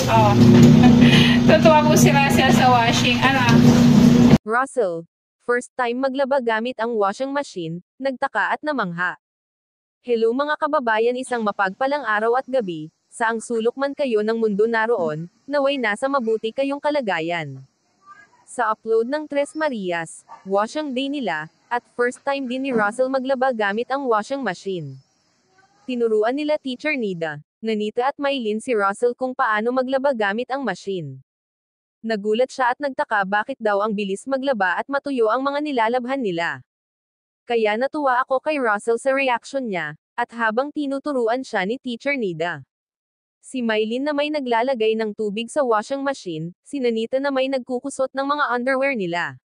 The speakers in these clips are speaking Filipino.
Oh. Tutuwa po si Russell sa washing. Ano? Russell, first time maglaba gamit ang washing machine, nagtaka at namangha. Hello mga kababayan, isang mapagpalang araw at gabi, saang sulok man kayo ng mundo naroon, naway nasa mabuti kayong kalagayan. Sa upload ng Tres Marias, washing day nila, at first time din ni Russell maglaba gamit ang washing machine. Tinuruan nila Teacher Nida, Nanita at Maylin si Russell kung paano maglaba gamit ang machine. Nagulat siya at nagtaka bakit daw ang bilis maglaba at matuyo ang mga nilalabhan nila. Kaya natuwa ako kay Russell sa reaction niya, at habang tinuturuan siya ni Teacher Nida. Si Maylin na may naglalagay ng tubig sa washing machine, si Nanita na may nagkukusot ng mga underwear nila.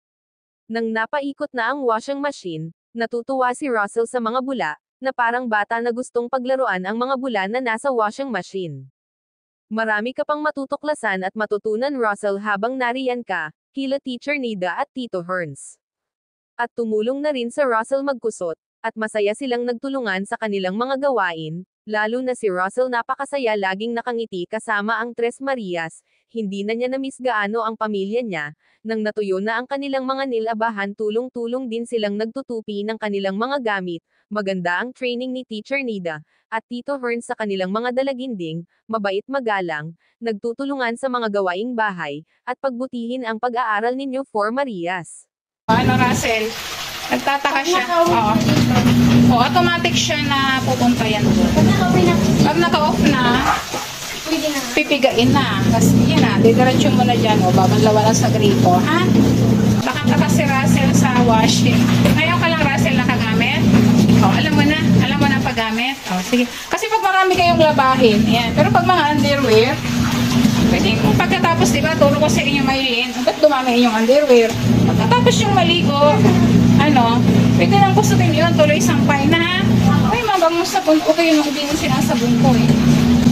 Nang napaikot na ang washing machine, natutuwa si Russell sa mga bula, na parang bata na gustong paglaruan ang mga bula na nasa washing machine. Marami ka pang matutuklasan at matutunan Russell habang nariyan ka, kila Teacher Nida at Tito Herns. At tumulong na rin sa Russell magkusot, at masaya silang nagtulungan sa kanilang mga gawain, lalo na si Russell napakasaya laging nakangiti kasama ang Tres Marias, hindi na niya namiss gaano ang pamilya niya, nang natuyo na ang kanilang mga nilabahan tulong-tulong din silang nagtutupi ng kanilang mga gamit, maganda ang training ni Teacher Nida, at Tito Herns sa kanilang mga dalaginding, mabait magalang, nagtutulungan sa mga gawaing bahay, at pagbutihin ang pag-aaral ninyo for Marias. Ano Russell? Nagtataka siya. Oo. O, automatic siya na pupunta yan doon. Pag naka-off na, pipigain na. Kasi yan na, didiretso mo na dyan. O, babanlawan lang sa gripo. Ha? Nakataka si Russell sa washing. Ngayon ka lang Russell nakagamit? O, alam mo na paggamit? O, sige. Kasi pag marami kayong labahin, yan. Pero pag mga underwear, pwede pagkatapos, diba, turo ko sa inyo Maylin, ba't dumami inyong underwear? Pagkatapos yung maligo, pwede lang kusutin yun, tuloy sampay na. Ay, mabangong sabon, okay yun, hindi yung sinasabon ko eh.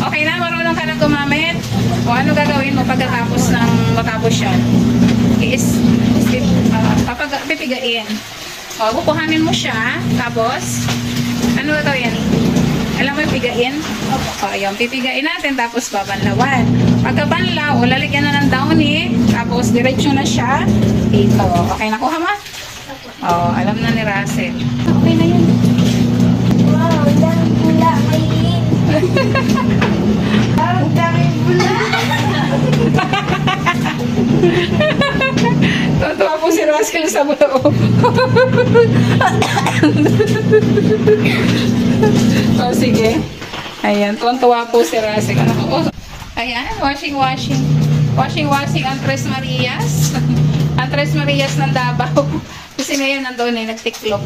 Okay na, marunong ka na gumamit? O ano gagawin mo pagkatapos ng matapos yan? Pipigain. O, kukuhanin mo siya, tapos, ano gagawin? Alam mo yung pigain? O, yung pipigain natin, tapos babanlawan. Pagkabanlaw, lalagyan na ng downy, tapos diretso na siya. Ito. Okay, nakuha mo? O, alam na ni Russell. Okay na yun. Wow, ang daming bula, Maylin. Ang daming bula. Totoo po si Russell sa buo. O, sige. Ayan, tuwa po si Russell. Ayan, washing ang Tres Marias. Ang Tres Marias ng Davao. Kasi ngayon nandoon ay nagtiklop.